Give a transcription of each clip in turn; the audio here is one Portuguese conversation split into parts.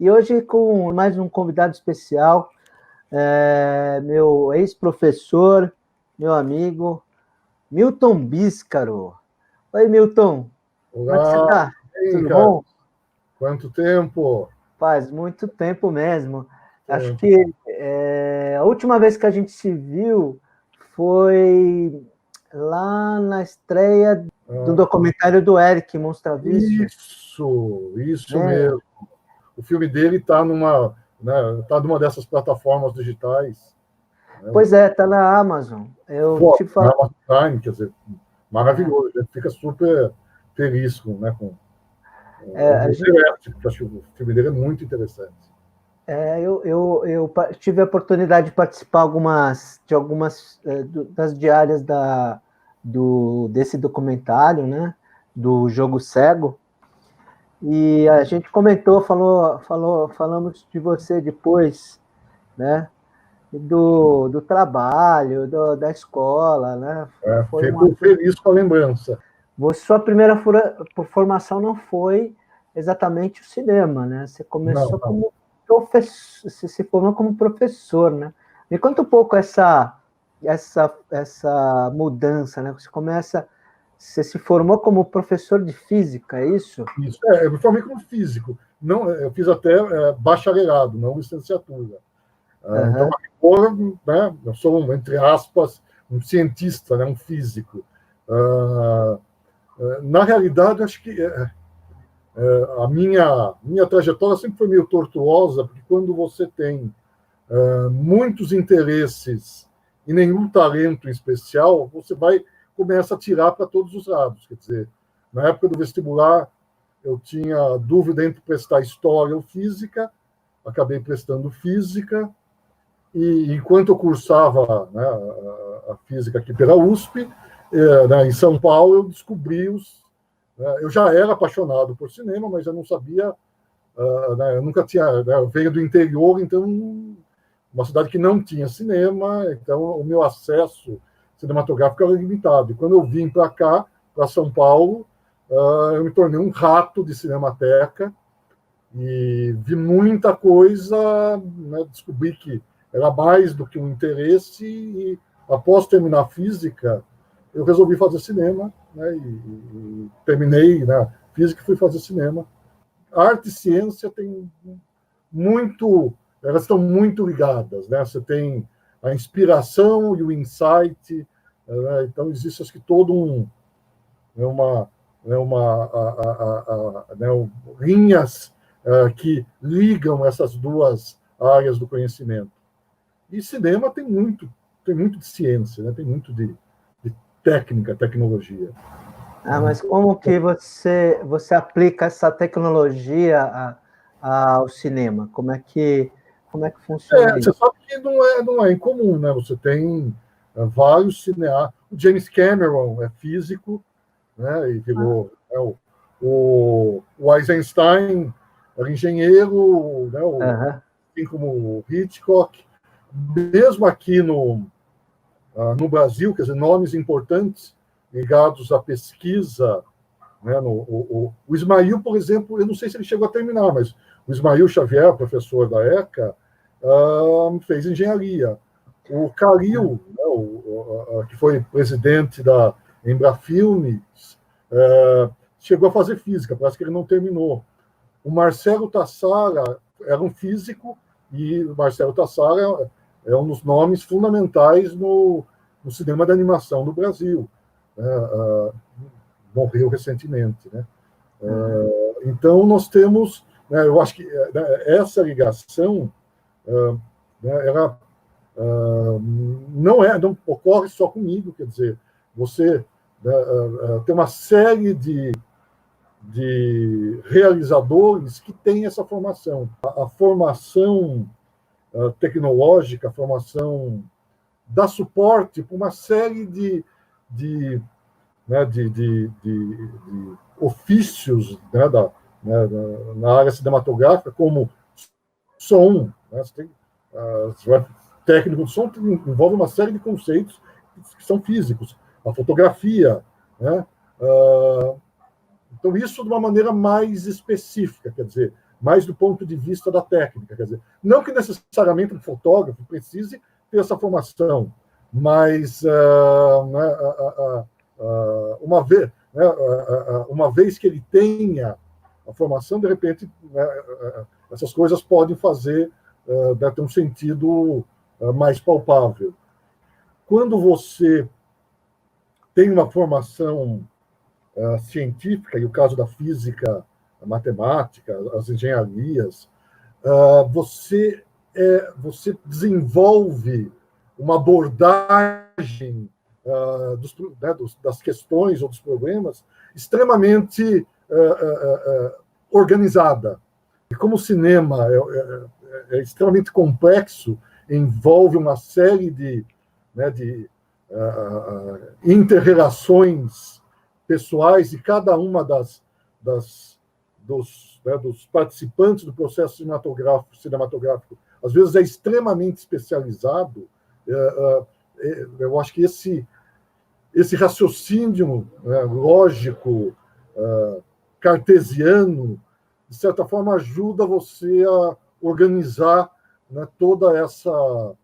E hoje com mais um convidado especial, meu ex-professor, meu amigo, Milton Bíscaro. Oi, Milton, como é que você Olá, está? bem, Tudo cara? bom? Quanto tempo? Faz muito tempo mesmo. Acho Tempo. que a última vez que a gente se viu foi lá na estreia do Ah, documentário do Eric Monstraviste, isso né? mesmo. O filme dele está numa dessas plataformas digitais, né? Pois é, tá na Amazon. Eu Pô, te na falo. Amazon Prime, quer dizer, maravilhoso. A gente fica super feliz com É, o Everest, porque acho que o filme dele é muito interessante. tive a oportunidade de participar de algumas das diárias desse documentário, né? Do Jogo Cego. E a gente comentou, falamos de você depois, né? Do trabalho, da escola, né? Foi uma. Fico feliz com a lembrança. Sua primeira formação não foi exatamente o cinema, né? Você Não, começou não. como professor, você se formou como professor, né? Me conta um pouco essa mudança, né? Você se formou como professor de física, é isso? Isso. Eu me formei como físico. Não, eu fiz até bacharelado, não licenciatura. Então, Aham. agora, né, eu sou, entre aspas, um cientista, né, um físico. Na realidade, acho que a minha trajetória sempre foi meio tortuosa, porque quando você tem muitos interesses e nenhum talento especial, você começa a tirar para todos os lados. Quer dizer, na época do vestibular, eu tinha dúvida entre prestar história ou física, acabei prestando física. E enquanto eu cursava, né, a física aqui pela USP, né, em São Paulo, eu descobri eu já era apaixonado por cinema, mas eu não sabia, né, eu nunca tinha, né, eu venho do interior, então uma cidade que não tinha cinema, então o meu acesso cinematográfico era limitado. E quando eu vim para cá, para São Paulo, eu me tornei um rato de cinemateca e vi muita coisa, né, descobri que era mais do que um interesse e, após terminar a física, eu resolvi fazer cinema, né, e terminei, né, física e fui fazer cinema. A arte e ciência tem elas estão muito ligadas, né? Você tem a inspiração e o insight, né? Então existe, acho que, todo né, né, linhas que ligam essas duas áreas do conhecimento. E cinema tem muito de ciência, né? Tem muito de técnica, tecnologia. Mas como que você aplica essa tecnologia ao cinema? Como é que funciona Você isso? sabe que não é incomum, né? Você tem vários cineastas. O James Cameron é físico, né? E virou o Eisenstein era engenheiro, né? Aham. Assim como o Hitchcock. Mesmo aqui no Brasil, quer dizer, nomes importantes ligados à pesquisa, né? O Ismail, por exemplo, eu não sei se ele chegou a terminar, mas o Ismail Xavier, professor da ECA, fez engenharia. O Calil, né, que foi presidente da Embrafilmes, chegou a fazer física, parece que ele não terminou. O Marcelo Tassara era um físico, e o Marcelo Tassara é um dos nomes fundamentais no cinema de animação do Brasil. Morreu recentemente, né? Uhum. Então, nós temos, né, eu acho que essa ligação, ela não ocorre só comigo, quer dizer, você tem uma série de realizadores que têm essa formação. A formação tecnológica, a formação dá suporte para uma série de, né, de ofícios, né, na área cinematográfica, como som. Né, você tem, técnico de som envolve uma série de conceitos que são físicos. A fotografia, né? Então, isso de uma maneira mais específica, quer dizer, mais do ponto de vista da técnica. Quer dizer, não que necessariamente um fotógrafo precise ter essa formação, mas uma vez que ele tenha a formação, de repente, essas coisas podem fazer ter um sentido mais palpável. Quando você tem uma formação científica, e o caso da física, a matemática, as engenharias, você desenvolve uma abordagem das questões ou dos problemas extremamente organizada. E como o cinema é extremamente complexo, envolve uma série de inter-relações pessoais, e cada uma dos participantes do processo cinematográfico às vezes é extremamente especializado. Eu acho que esse raciocínio lógico, cartesiano, de certa forma, ajuda você a organizar toda essa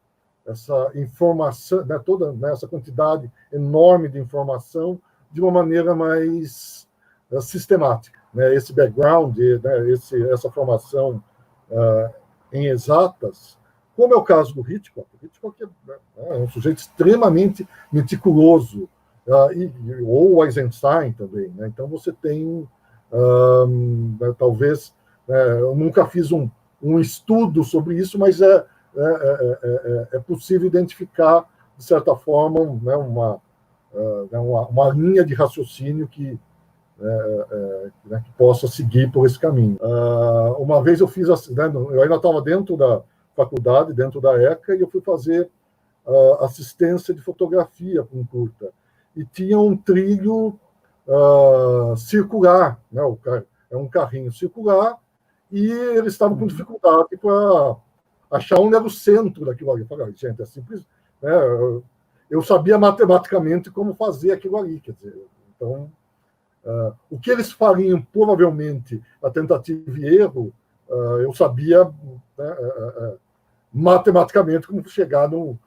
informação, toda essa quantidade enorme de informação de uma maneira mais sistemática. Esse background, essa formação em exatas, como é o caso do Hitchcock. O Hitchcock é um sujeito extremamente meticuloso, ou o Eisenstein também. Então, você tem, talvez, eu nunca fiz um estudo sobre isso, mas é possível identificar, de certa forma, uma linha de raciocínio que possa seguir por esse caminho. Uma vez eu fiz, eu ainda estava dentro da faculdade, dentro da ECA, e eu fui fazer assistência de fotografia com curta. E tinha um trilho circular, é um carrinho circular, e eles estavam com dificuldade para achar onde era o centro daquilo ali. Eu falei, gente, é simples. Eu sabia matematicamente como fazer aquilo ali. Quer dizer, então, o que eles fariam, provavelmente, a tentativa e erro, eu sabia matematicamente como chegar no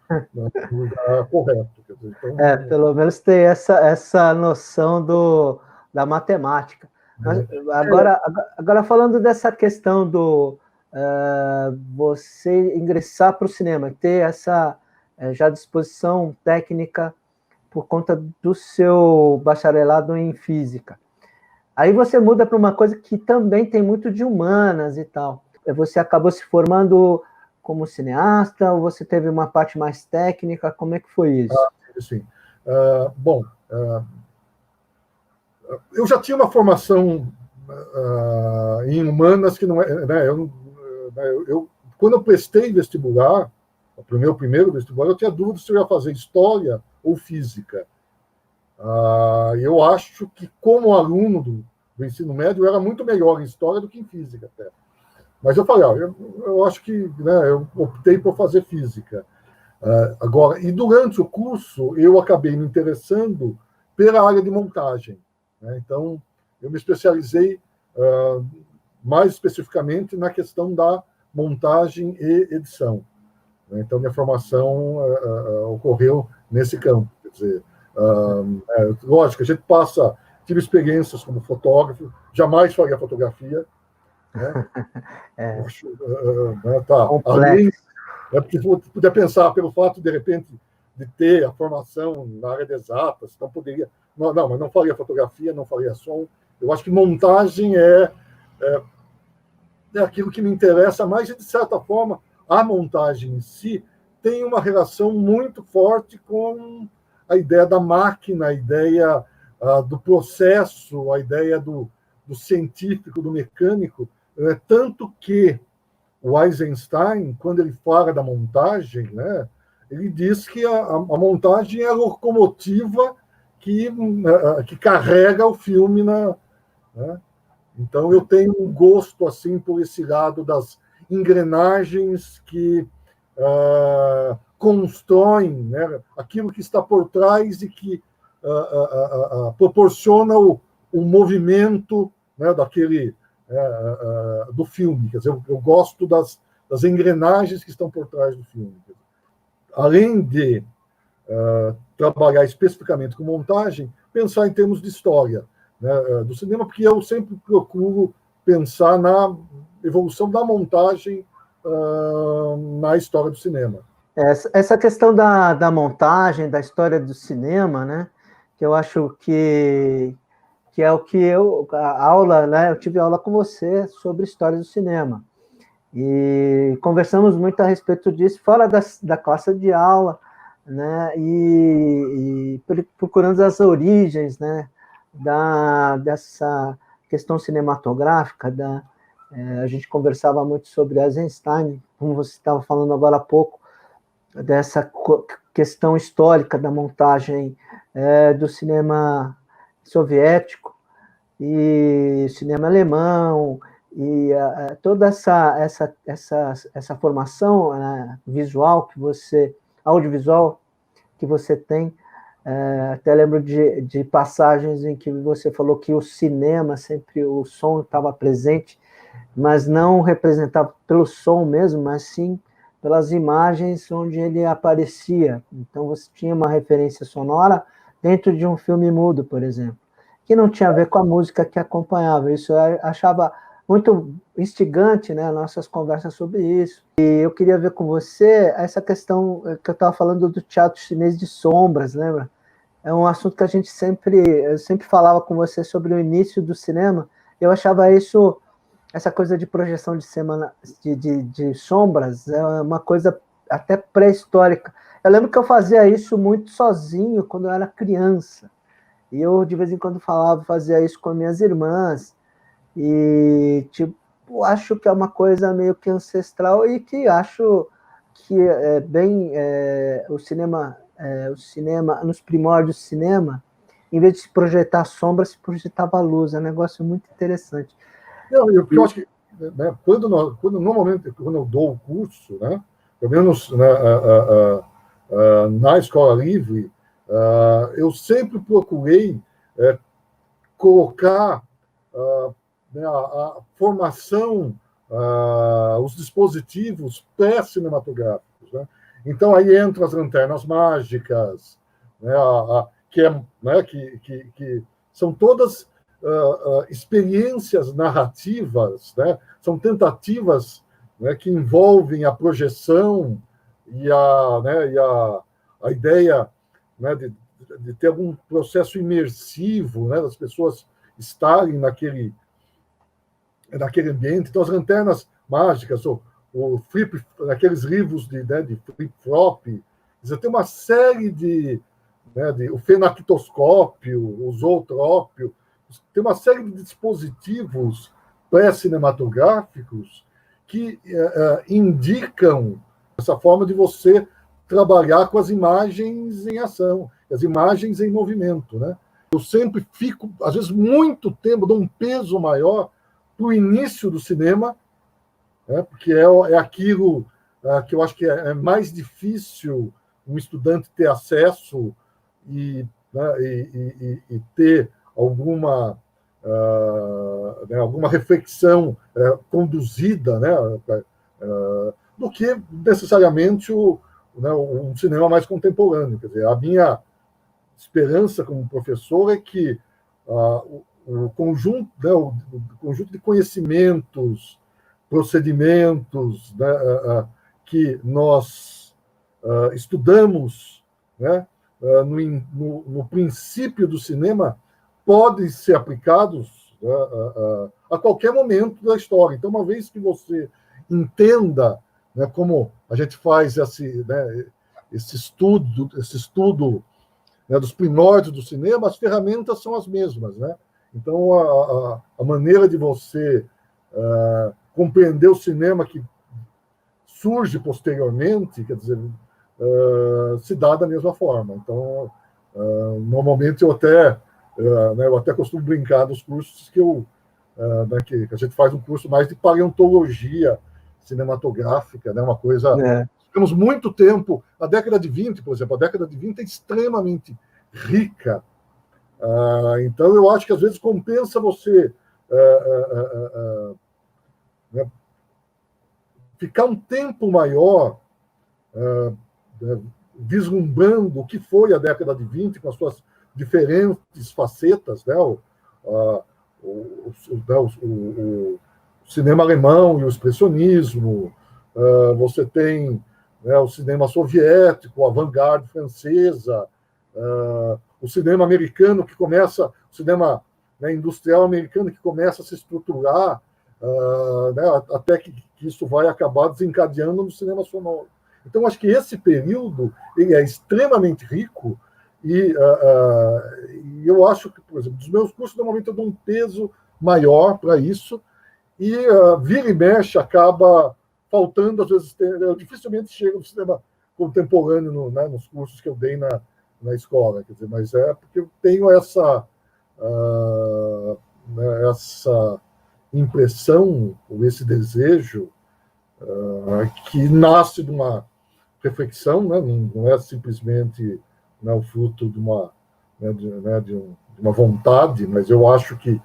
lugar correto. Quer dizer, então, pelo menos ter essa noção da matemática. Mas, agora, falando dessa questão do você ingressar para o cinema, ter essa já disposição técnica por conta do seu bacharelado em física. Aí você muda para uma coisa que também tem muito de humanas e tal. Você acabou se formando como cineasta, ou você teve uma parte mais técnica? Como é que foi isso? Sim. Bom, eu já tinha uma formação em humanas que não é... quando eu prestei vestibular, o meu primeiro vestibular, eu tinha dúvida se eu ia fazer história ou física. Eu acho que, como aluno do ensino médio, eu era muito melhor em história do que em física até. Mas eu falei, eu acho que eu optei por fazer física. Agora, e durante o curso, eu acabei me interessando pela área de montagem. Então, eu me especializei mais especificamente na questão da montagem e edição. Então, minha formação ocorreu nesse campo. Quer dizer, lógico, a gente tive experiências como fotógrafo, jamais faria fotografia. Além, porque podia pensar pelo fato, de repente, de ter a formação na área de exatas, então poderia... Não, mas não faria fotografia, não faria som. Eu acho que montagem é aquilo que me interessa mais, e, de certa forma, a montagem em si tem uma relação muito forte com a ideia da máquina, a ideia do processo, a ideia do científico, do mecânico, tanto que o Eisenstein, quando ele fala da montagem, ele diz que a montagem é a locomotiva que carrega o filme Então, eu tenho um gosto assim por esse lado das engrenagens que constroem aquilo que está por trás e que proporciona o movimento daquele do filme. Quer dizer, eu gosto das engrenagens que estão por trás do filme. Além de trabalhar especificamente com montagem, pensar em termos de história, né, do cinema, porque eu sempre procuro pensar na evolução da montagem na história do cinema. Essa questão da montagem, da história do cinema, né, que eu acho que é o que a aula, né, eu tive aula com você sobre história do cinema, e conversamos muito a respeito disso, fora da classe de aula, né, e procurando as origens, né, dessa questão cinematográfica, a gente conversava muito sobre Eisenstein, como você estava falando agora há pouco, dessa questão histórica da montagem do cinema soviético e cinema alemão, e toda essa formação, né, visual audiovisual que você tem. Até lembro de passagens em que você falou que o cinema, sempre o som estava presente, mas não representado pelo som mesmo, mas sim pelas imagens onde ele aparecia. Então você tinha uma referência sonora dentro de um filme mudo, por exemplo, que não tinha a ver com a música que acompanhava. Isso eu achava muito instigante, né, nossas conversas sobre isso. E eu queria ver com você essa questão que eu estava falando do teatro chinês de sombras, lembra? É um assunto que eu sempre falava com você sobre o início do cinema. Eu achava essa coisa de projeção de sombras, é uma coisa até pré-histórica. Eu lembro que eu fazia isso muito sozinho quando eu era criança. E eu, de vez em quando, fazia isso com minhas irmãs. E, tipo, acho que é uma coisa meio que ancestral e que acho que o cinema, nos primórdios do cinema, em vez de se projetar sombra, se projetava luz. É um negócio muito interessante. Eu acho que, né, quando eu dou o curso, né, pelo menos, né, na Escola Livre, eu sempre procurei colocar né, a formação, os dispositivos pré-cinematográficos. Né? Então, aí entram as lanternas mágicas, né, que são todas experiências narrativas, né? São tentativas, né, que envolvem a projeção e a ideia, né, de ter algum processo imersivo, né, das pessoas estarem naquele ambiente. Então, as lanternas mágicas, aqueles livros de flip-flop, tem uma série o fenactoscópio, o zootrópio, tem uma série de dispositivos pré-cinematográficos que indicam essa forma de você trabalhar com as imagens em ação, as imagens em movimento, né? Eu sempre fico, às vezes, muito tempo, dou um peso maior para o início do cinema, né? Porque é aquilo que eu acho que é mais difícil um estudante ter acesso e ter alguma reflexão conduzida, né, do que necessariamente um cinema mais contemporâneo. Quer dizer, a minha esperança como professor é que o conjunto de conhecimentos, procedimentos, né, que nós estudamos, né, no princípio do cinema, podem ser aplicados a qualquer momento da história. Então, uma vez que você entenda, né, como a gente faz esse estudo né, dos primórdios do cinema, as ferramentas são as mesmas. Né? Então, a maneira de você compreender o cinema que surge posteriormente, quer dizer, se dá da mesma forma. Então, normalmente eu até costumo brincar dos cursos que que a gente faz um curso mais de paleontologia cinematográfica, né? Uma coisa... Ficamos muito tempo... A década de 20, por exemplo, a década de 20 é extremamente rica. Então, eu acho que às vezes compensa você né, ficar um tempo maior vislumbrando o que foi a década de 20, com as suas diferentes facetas, né? O cinema alemão e o expressionismo, você tem, né, o cinema soviético, a vanguarda francesa, o cinema americano que começa, o cinema, né, industrial americano que começa a se estruturar, né, até que isso vai acabar desencadeando no cinema sonoro. Então, acho que esse período ele é extremamente rico e eu acho que, por exemplo, dos meus cursos, normalmente eu dou um peso maior para isso e vira e mexe acaba faltando, às vezes, eu dificilmente chego no cinema contemporâneo né, nos cursos que eu dei na escola, quer dizer, mas é porque eu tenho essa impressão, ou esse desejo, que nasce de uma reflexão, né? Não é simplesmente, né, o fruto de uma, né, de uma vontade, mas eu acho que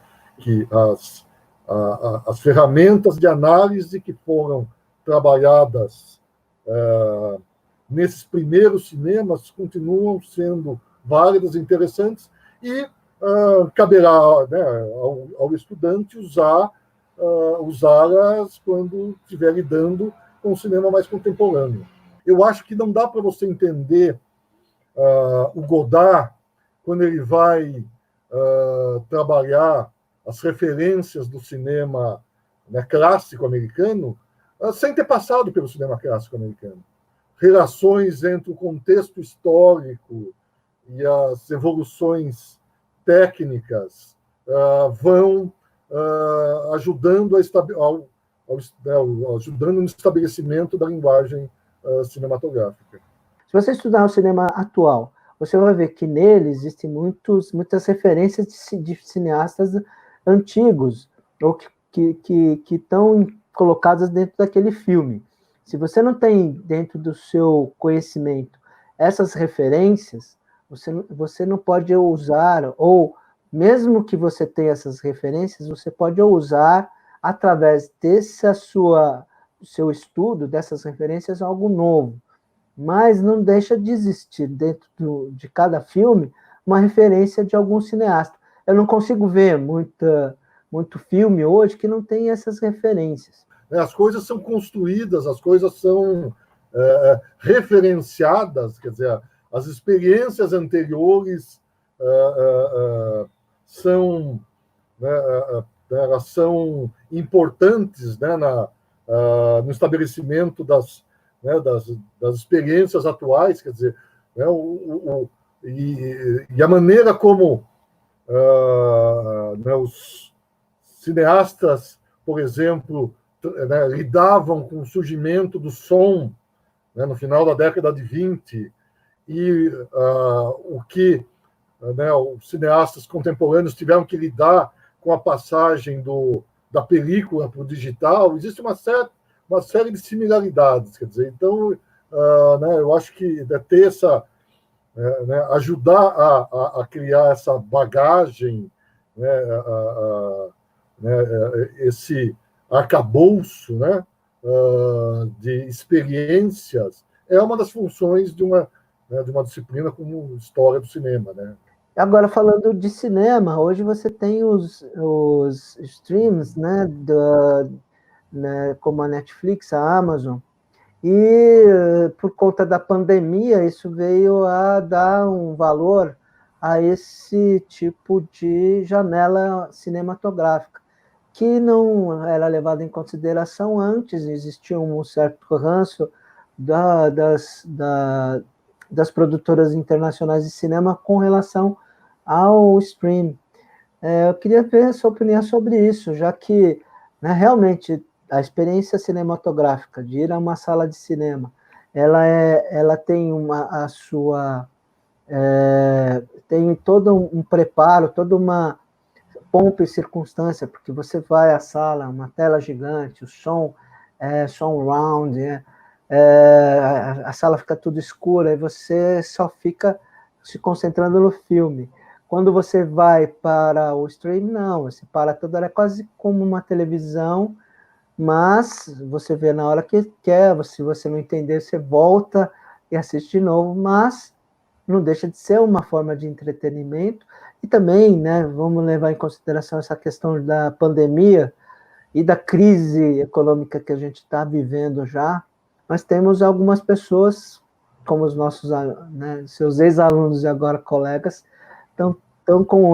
as ferramentas de análise que foram trabalhadas nesses primeiros cinemas continuam sendo válidas, interessantes, e caberá, né, ao estudante usá-las quando estiver lidando com o cinema mais contemporâneo. Eu acho que não dá para você entender o Godard quando ele vai trabalhar as referências do cinema, né, clássico americano, sem ter passado pelo cinema clássico americano. Relações entre o contexto histórico e as evoluções técnicas vão ajudando ajudando no estabelecimento da linguagem cinematográfica. Se você estudar o cinema atual, você vai ver que nele existem muitas referências de cineastas antigos, ou que estão colocadas dentro daquele filme. Se você não tem dentro do seu conhecimento essas referências, você não pode usar, ou mesmo que você tenha essas referências, você pode usar através seu estudo, dessas referências, algo novo. Mas não deixa de existir dentro de cada filme uma referência de algum cineasta. Eu não consigo ver muito filme hoje que não tem essas referências. As coisas são construídas, as coisas são referenciadas, quer dizer, as experiências anteriores são, né, elas são importantes, né, no estabelecimento das experiências atuais, quer dizer, né, e a maneira como né, os cineastas, por exemplo, né, lidavam com o surgimento do som, né, no final da década de 20, e o que, né, os cineastas contemporâneos tiveram que lidar com a passagem da película para o digital. Existe uma série de similaridades, quer dizer, então, né, eu acho que ter né, ajudar a criar essa bagagem, né, esse arcabouço, né, de experiências, é uma das funções de uma disciplina como História do Cinema, né? Agora, falando de cinema, hoje você tem os streams, né, né, como a Netflix, a Amazon, e por conta da pandemia, isso veio a dar um valor a esse tipo de janela cinematográfica, que não era levado em consideração antes. Existia um certo ranço das produtoras internacionais de cinema com relação ao stream. Eu queria ver a sua opinião sobre isso, já que, né, realmente a experiência cinematográfica de ir a uma sala de cinema, ela tem tem todo um preparo, toda uma pompa e circunstância, porque você vai à sala, uma tela gigante, o som round, a sala fica tudo escura e você só fica se concentrando no filme. Quando você vai para o stream, não, você para toda hora, é quase como uma televisão, mas você vê na hora que quer, se você não entender, você volta e assiste de novo, mas não deixa de ser uma forma de entretenimento. E também, né, vamos levar em consideração essa questão da pandemia e da crise econômica que a gente está vivendo já. Nós temos algumas pessoas, como os nossos, né, seus ex-alunos e agora colegas, estão com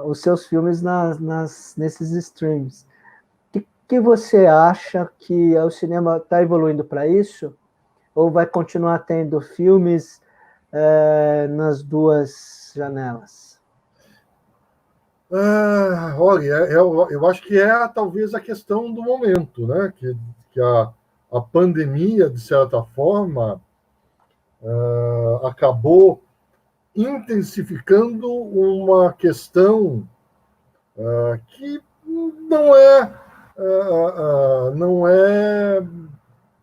os seus filmes nesses streams. O que você acha que o cinema está evoluindo para isso? Ou vai continuar tendo filmes nas duas janelas? Olha, eu acho que é talvez a questão do momento, né? Que a pandemia, de certa forma, acabou intensificando uma questão que não é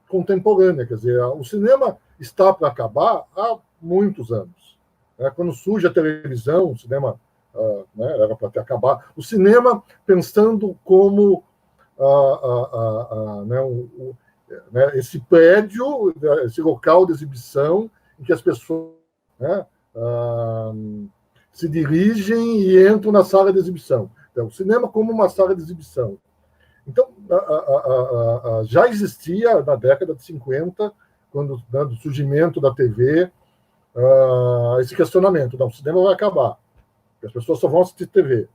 contemporânea. Quer dizer, o cinema está para acabar há muitos anos. Quando surge a televisão, o cinema era para ter acabado. O cinema pensando como esse prédio, esse local de exibição em que as pessoas se dirigem e entram na sala de exibição. Então, o cinema como uma sala de exibição. Então, já existia na década de 50, quando do surgimento da TV, esse questionamento: não, o cinema vai acabar, as pessoas só vão assistir TV.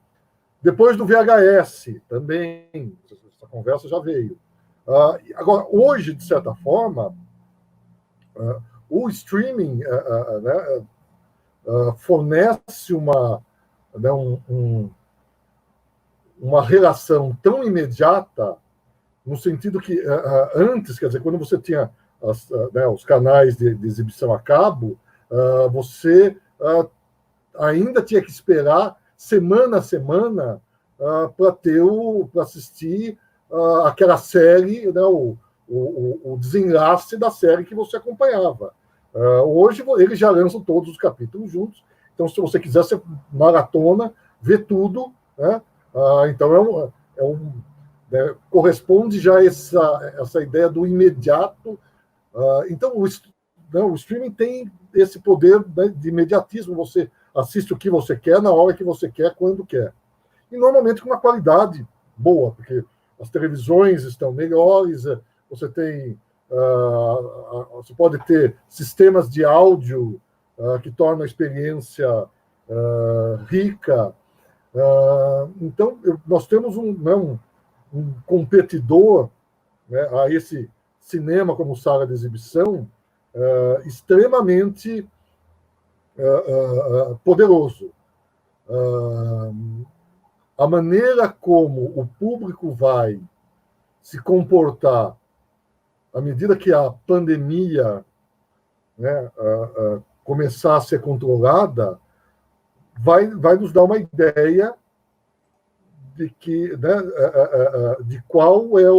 Depois do VHS, também, essa conversa já veio. Agora, hoje, de certa forma, o streaming fornece uma relação tão imediata, no sentido que antes, quer dizer, quando você tinha os canais de exibição a cabo, você ainda tinha que esperar semana a semana para assistir aquela série, o desenlace da série que você acompanhava. Hoje eles já lançam todos os capítulos juntos, então se você quiser, você maratona, vê tudo, né? Então corresponde já a essa ideia do imediato. Então o streaming tem esse poder, né, de imediatismo. Você assiste o que você quer, na hora que você quer, quando quer. E normalmente com uma qualidade boa, porque as televisões estão melhores, você tem você pode ter sistemas de áudio que tornam a experiência rica. Então, nós temos um competidor, né, a esse cinema como sala de exibição extremamente poderoso. A maneira como o público vai se comportar à medida que a pandemia, né, começar a ser controlada, vai nos dar uma ideia de que, né, de qual é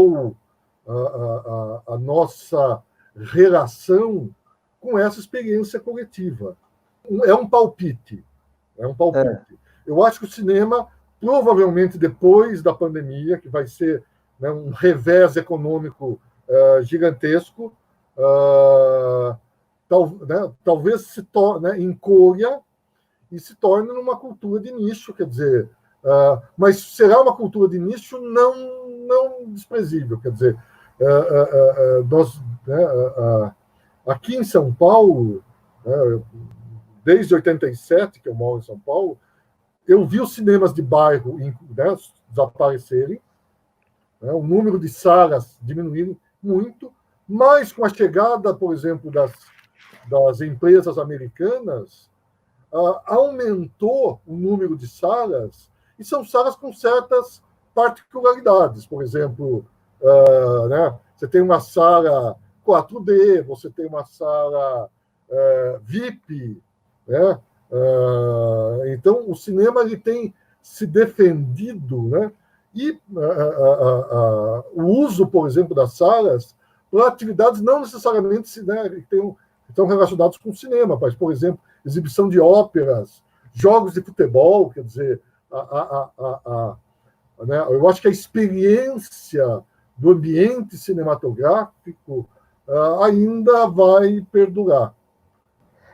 a nossa relação com essa experiência coletiva. É um palpite. Eu acho que o cinema, provavelmente depois da pandemia, que vai ser, né, um revés econômico gigantesco, talvez se torne, encolha e se torne numa cultura de nicho, quer dizer, mas será uma cultura de nicho não desprezível, quer dizer, aqui em São Paulo, desde 87 que eu moro em São Paulo, eu vi os cinemas de bairro, né, desaparecerem, né, o número de salas diminuindo muito, mas com a chegada, por exemplo, das empresas americanas, aumentou o número de salas, e são salas com certas particularidades. Por exemplo, né, você tem uma sala 4D, você tem uma sala VIP, né? Então, o cinema ele tem se defendido, né? E o uso, por exemplo, das salas para atividades não necessariamente, né, que estão relacionadas com o cinema, mas, por exemplo, exibição de óperas, jogos de futebol, quer dizer, né, eu acho que a experiência do ambiente cinematográfico ainda vai perdurar.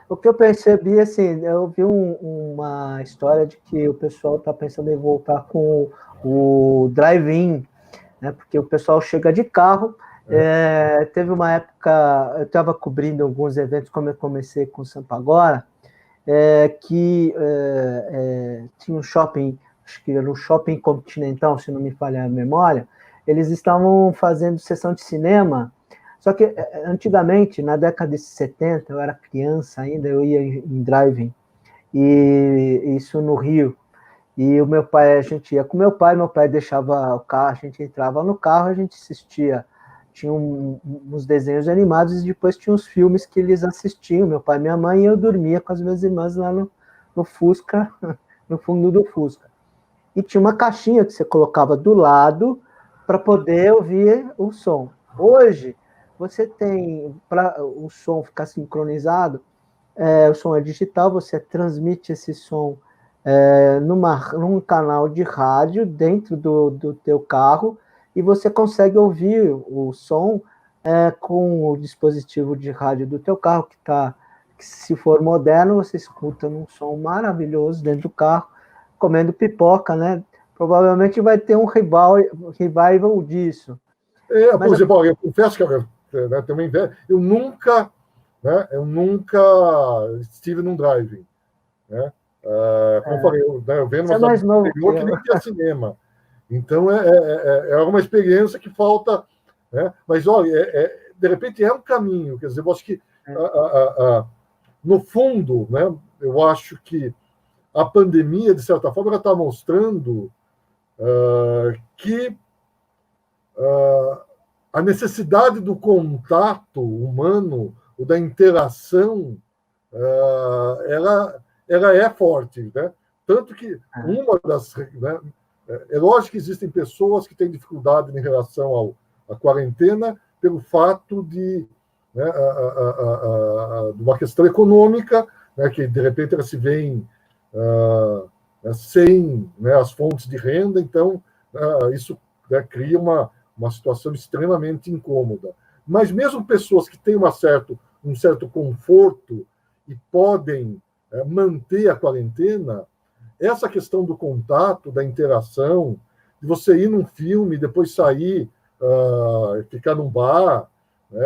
O que eu percebi, assim, eu vi uma história de que o pessoal está pensando em voltar com o drive-in, né? Porque o pessoal chega de carro. Teve uma época, eu estava cobrindo alguns eventos, como eu comecei com o Sampa agora, que tinha um shopping, acho que era um shopping continental, se não me falha a memória, eles estavam fazendo sessão de cinema. Só que antigamente, na década de 70, eu era criança ainda, eu ia em drive-in, e isso no Rio. E o meu pai, a gente ia com meu pai deixava o carro, a gente entrava no carro, a gente assistia. Tinha uns desenhos animados e depois tinha os filmes que eles assistiam, meu pai e minha mãe, e eu dormia com as minhas irmãs lá no Fusca, no fundo do Fusca. E tinha uma caixinha que você colocava do lado para poder ouvir o som. Hoje, você tem, para o som ficar sincronizado, o som é digital, você transmite esse som num canal de rádio dentro do teu carro e você consegue ouvir o som com o dispositivo de rádio do teu carro, que se for moderno, você escuta um som maravilhoso dentro do carro, comendo pipoca, né? Provavelmente vai ter um revival disso. Por exemplo, eu confesso que né, também, eu nunca estive num drive-in. Né? Como eu falei, eu venho numa cidade do interior que nem tinha cinema. Então, é uma experiência que falta. Né? Mas, olha, de repente é um caminho. Quer dizer, eu acho que, no fundo, né, eu acho que a pandemia, de certa forma, ela está mostrando que a necessidade do contato humano, ou da interação, ela é forte, né? Tanto que uma das... Né, é lógico que existem pessoas que têm dificuldade em relação à quarentena pelo fato de uma questão econômica, né, que de repente elas se veem sem, né, as fontes de renda, então isso, né, cria uma situação extremamente incômoda. Mas mesmo pessoas que têm um certo conforto e podem manter a quarentena, essa questão do contato, da interação, de você ir num filme, depois sair, ficar num bar, né,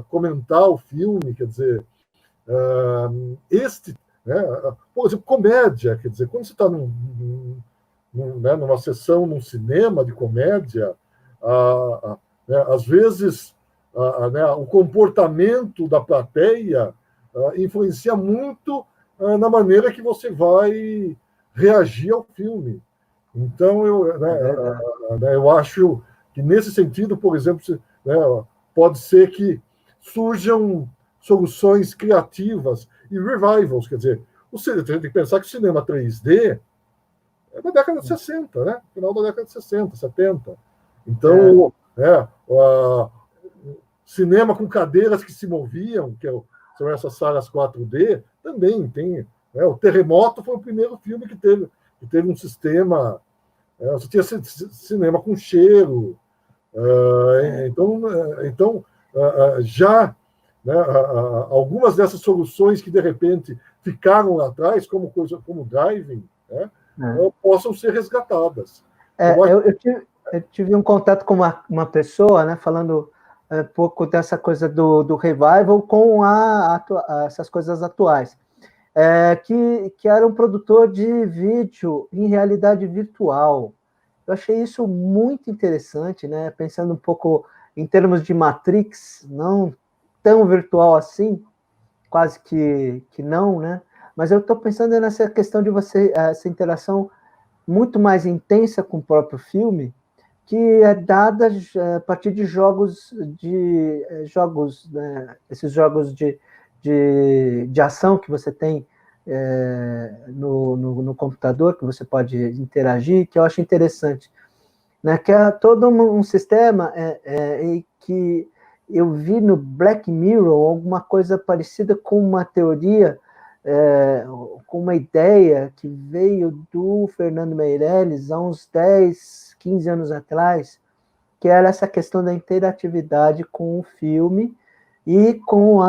comentar o filme, quer dizer, né, por exemplo, comédia, quer dizer, quando você está numa sessão, num cinema de comédia, né, às vezes né, o comportamento da plateia influencia muito na maneira que você vai reagir ao filme. Então, eu acho que, nesse sentido, por exemplo, né, pode ser que surjam soluções criativas e revivals, quer dizer, você tem que pensar que o cinema 3D é da década de 60, né? Final da década de 60, 70. Então, cinema com cadeiras que se moviam, são essas salas 4D, também tem. O Terremoto foi o primeiro filme que teve um sistema. Você tinha cinema com cheiro. Então, já, né, algumas dessas soluções que de repente ficaram lá atrás, como driving, né, possam ser resgatadas. Eu tive um contato com uma pessoa, né, falando um pouco dessa coisa do revival com essas coisas atuais, que era um produtor de vídeo em realidade virtual. Eu achei isso muito interessante, né, pensando um pouco em termos de Matrix, não tão virtual assim, quase que não, né? Mas eu estou pensando nessa questão de essa interação muito mais intensa com o próprio filme, que é dada a partir de jogos, né, esses jogos de ação que você tem no computador, que você pode interagir, que eu acho interessante. Né, que é todo um sistema que eu vi no Black Mirror alguma coisa parecida com uma teoria com uma ideia que veio do Fernando Meirelles há uns 10, 15 anos atrás, que era essa questão da interatividade com o filme e com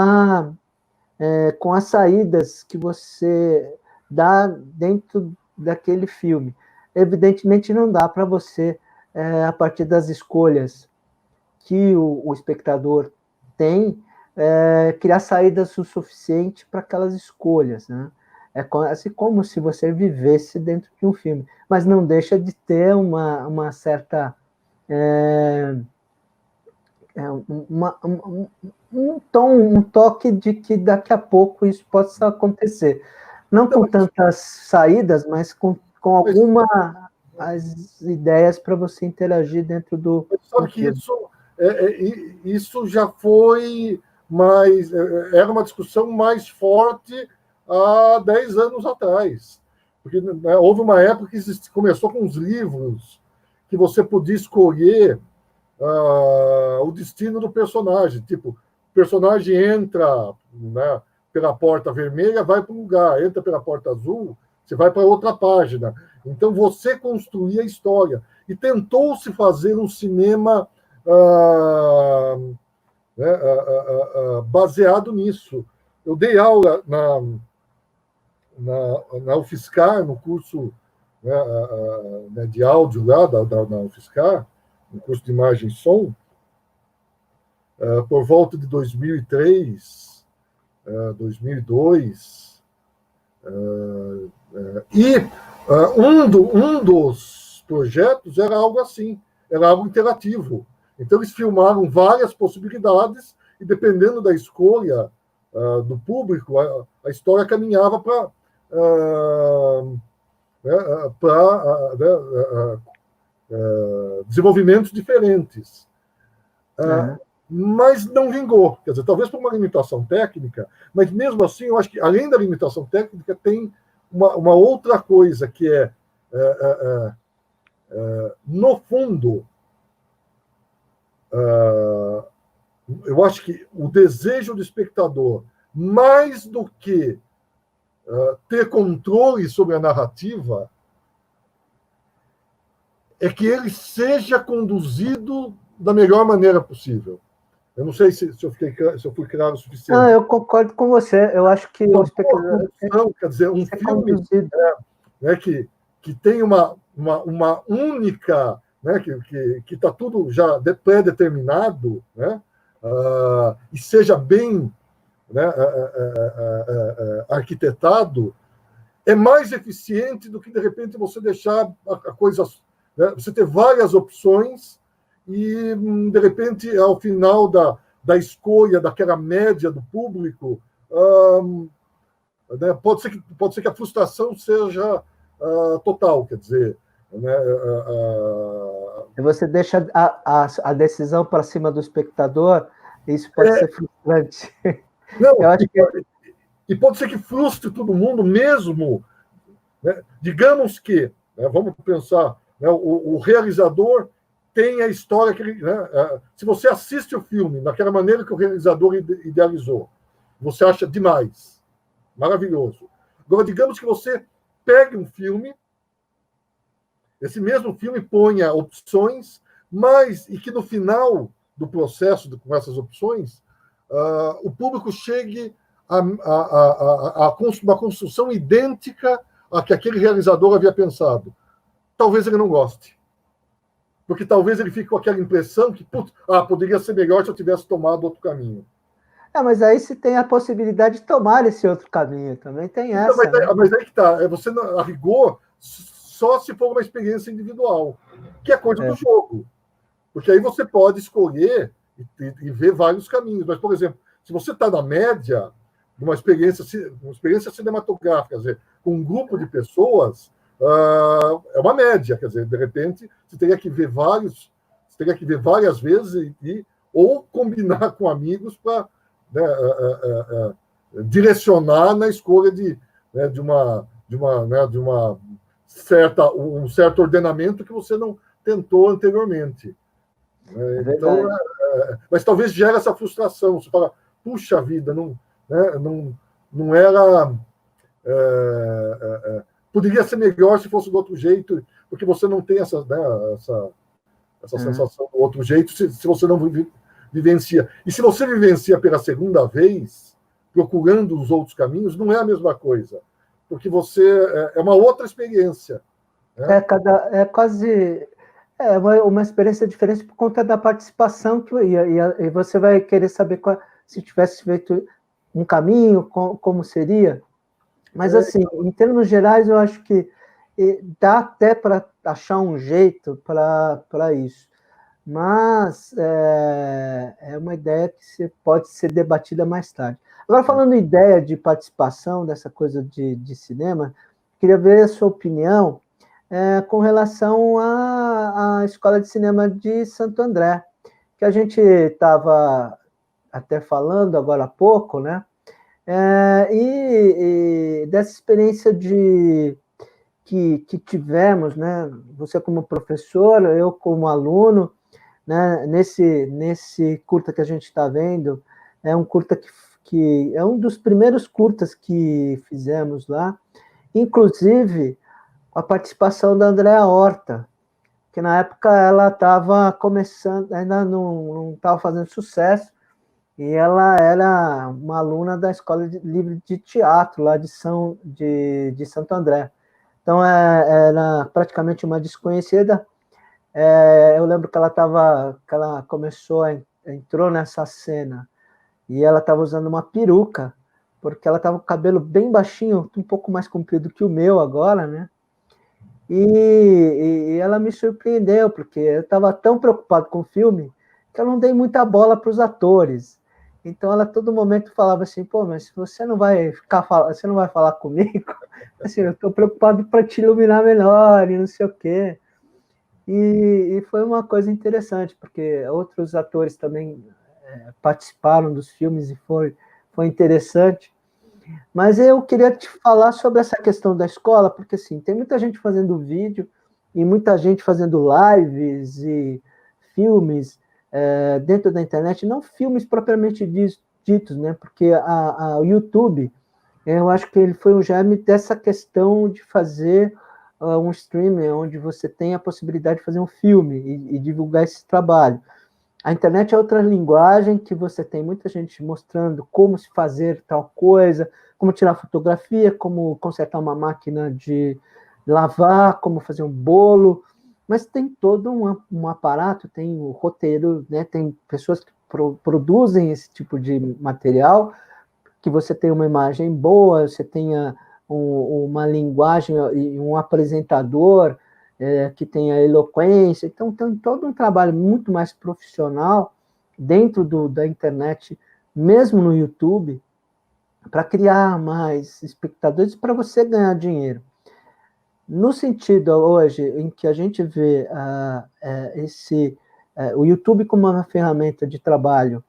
as saídas que você dá dentro daquele filme. Evidentemente, não dá para você, a partir das escolhas que o espectador tem, criar saídas o suficiente para aquelas escolhas, né? É assim como se você vivesse dentro de um filme, mas não deixa de ter uma certa um toque de que daqui a pouco isso possa acontecer. Não com tantas saídas, mas com algumas as ideias para você interagir dentro do. Sabe que isso já foi mais. Era uma discussão mais forte há 10 anos atrás. Porque, né, houve uma época que começou com os livros, que você podia escolher o destino do personagem. Tipo, o personagem entra, né, pela porta vermelha, vai para um lugar, entra pela porta azul, você vai para outra página. Então, você construía a história. E tentou-se fazer um cinema baseado nisso. Eu dei aula na UFSCar, no curso, né, de áudio lá na UFSCar, no curso de imagem e som, por volta de 2003, 2002, e um dos projetos era algo assim, era algo interativo. Então, eles filmaram várias possibilidades e, dependendo da escolha do público, a história caminhava para desenvolvimentos diferentes. Mas não vingou. Quer dizer, talvez por uma limitação técnica, mas mesmo assim, eu acho que, além da limitação técnica, tem uma outra coisa, que no fundo, eu acho que o desejo do espectador, mais do que ter controle sobre a narrativa, é que ele seja conduzido da melhor maneira possível. Eu não sei se eu fui claro o suficiente. Eu concordo com você. Eu acho que o espectador... Quer dizer, um filme que tem uma única... Né, que está tudo já pré-determinado, né, e seja bem, né, arquitetado, é mais eficiente do que, de repente, você deixar a coisa... Né, você ter várias opções e, de repente, ao final da escolha, daquela média do público, né, pode ser que a frustração seja total, quer dizer... Né, você deixa a decisão para cima do espectador, isso pode ser frustrante. Não, eu acho e pode ser que frustre todo mundo mesmo. Né? Digamos que, né, vamos pensar, né, o realizador tem a história que ele... Né, se você assiste o filme daquela maneira que o realizador idealizou, você acha demais, maravilhoso. Agora, digamos que você pegue um filme, esse mesmo filme ponha opções, e que no final do processo com essas opções, o público chegue a uma construção idêntica à que aquele realizador havia pensado. Talvez ele não goste. Porque talvez ele fique com aquela impressão que poderia ser melhor se eu tivesse tomado outro caminho. Mas aí se tem a possibilidade de tomar esse outro caminho, também tem essa. Mas aí que está. Você, a rigor, só se for uma experiência individual, que é coisa do jogo. Porque aí você pode escolher e ver vários caminhos. Mas, por exemplo, se você está na média de uma experiência cinematográfica, quer dizer, com um grupo de pessoas, é uma média. Quer dizer, de repente, você teria que ver várias vezes ou combinar com amigos para, né, direcionar na escolha de um certo ordenamento que você não tentou anteriormente. Então, mas talvez gere essa frustração. Você fala, puxa vida, não era poderia ser melhor se fosse do outro jeito, porque você não tem essa, né, essa sensação do outro jeito se você não vivencia. E se você vivencia pela segunda vez, procurando os outros caminhos, não é a mesma coisa, porque você é uma outra experiência. Né? É quase uma experiência diferente por conta da participação e você vai querer saber se tivesse feito um caminho, como seria. Mas, assim, em termos gerais, eu acho que dá até para achar um jeito para isso. Mas é uma ideia que pode ser debatida mais tarde. Agora, falando em ideia de participação, dessa coisa de cinema, queria ver a sua opinião com relação à Escola de Cinema de Santo André, que a gente estava até falando agora há pouco, né? E dessa experiência que tivemos, né? Você como professor, eu como aluno, né? Nesse curta que a gente está vendo, é um curta que é um dos primeiros curtas que fizemos lá, inclusive com a participação da Andréa Horta, que na época ela estava começando, ainda não estava fazendo sucesso, e ela era uma aluna da Escola Livre de Teatro, lá de Santo André. Então, era praticamente uma desconhecida. Eu lembro que ela entrou nessa cena, e ela estava usando uma peruca, porque ela estava com o cabelo bem baixinho, um pouco mais comprido que o meu agora, né? E ela me surpreendeu, porque eu estava tão preocupado com o filme que eu não dei muita bola para os atores. Então ela a todo momento falava assim, pô, mas você não vai você não vai falar comigo? Assim, eu estou preocupado para te iluminar melhor e não sei o quê. E foi uma coisa interessante, porque outros atores também participaram dos filmes e foi interessante. Mas eu queria te falar sobre essa questão da escola, porque assim, tem muita gente fazendo vídeo e muita gente fazendo lives e filmes dentro da internet, não filmes propriamente ditos, né? Porque o YouTube, eu acho que ele foi um germe dessa questão de fazer um streaming onde você tem a possibilidade de fazer um filme e divulgar esse trabalho. A internet é outra linguagem que você tem muita gente mostrando como se fazer tal coisa, como tirar fotografia, como consertar uma máquina de lavar, como fazer um bolo, mas tem todo um aparato, tem o roteiro, né? Tem pessoas que produzem esse tipo de material, que você tem uma imagem boa, você tenha uma linguagem e um apresentador que tenha eloquência. Então, tem todo um trabalho muito mais profissional dentro da internet, mesmo no YouTube, para criar mais espectadores para você ganhar dinheiro. No sentido hoje em que a gente vê o YouTube como uma ferramenta de trabalho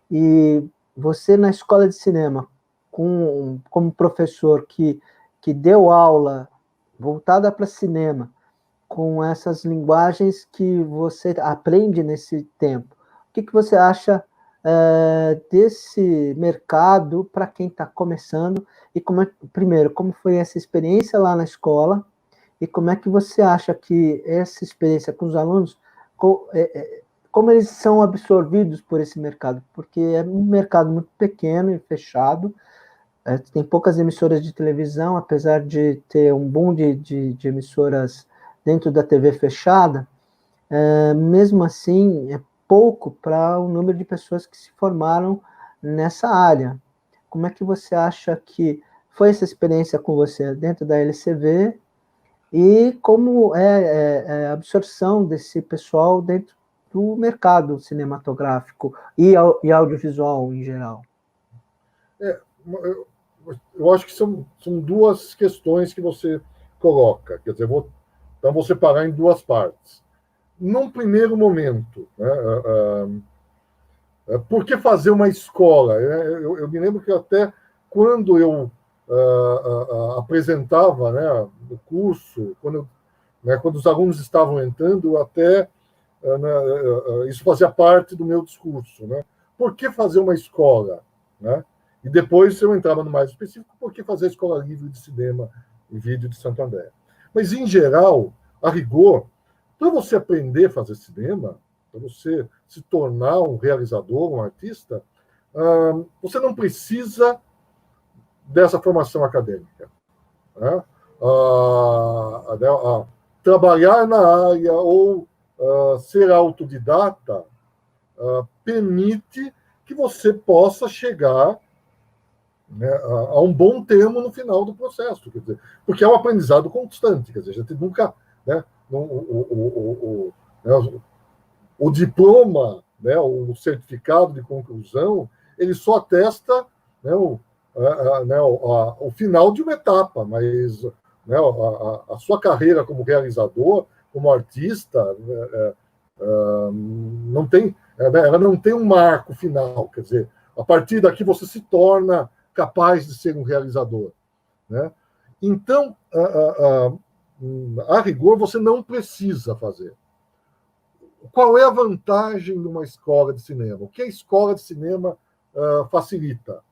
e você na escola de cinema como professor que deu aula voltada para cinema, com essas linguagens que você aprende nesse tempo. O que você acha desse mercado para quem está começando? E primeiro, como foi essa experiência lá na escola? E como é que você acha que essa experiência com os alunos, como eles são absorvidos por esse mercado? Porque é um mercado muito pequeno e fechado, tem poucas emissoras de televisão, apesar de ter um boom de emissoras dentro da TV fechada, mesmo assim é pouco para o número de pessoas que se formaram nessa área. Como é que você acha que foi essa experiência com você dentro da LCV e como é a absorção desse pessoal dentro do mercado cinematográfico e audiovisual em geral? Eu acho que são duas questões que você coloca. Quer dizer, então vou separar em duas partes. Num primeiro momento, né, por que fazer uma escola? Eu me lembro que até quando eu apresentava, né, o curso, quando os alunos estavam entrando, até isso fazia parte do meu discurso. Né? Por que fazer uma escola? Né? E depois eu entrava no mais específico, por que fazer a escola livre de cinema e vídeo de Santo André. Mas, em geral, a rigor, para você aprender a fazer cinema, para você se tornar um realizador, um artista, você não precisa dessa formação acadêmica. Né? Trabalhar na área ou ser autodidata permite que você possa chegar, né, a um bom termo no final do processo, quer dizer, porque é um aprendizado constante, quer dizer, a gente nunca, né, o diploma, né, o certificado de conclusão, ele só atesta, né, o final de uma etapa, mas, né, a sua carreira como realizador, como artista, não tem, ela não tem um marco final, quer dizer, a partir daqui você se torna capaz de ser um realizador, né? Então, a rigor, você não precisa fazer. Qual é a vantagem de uma escola de cinema? O que a escola de cinema facilita?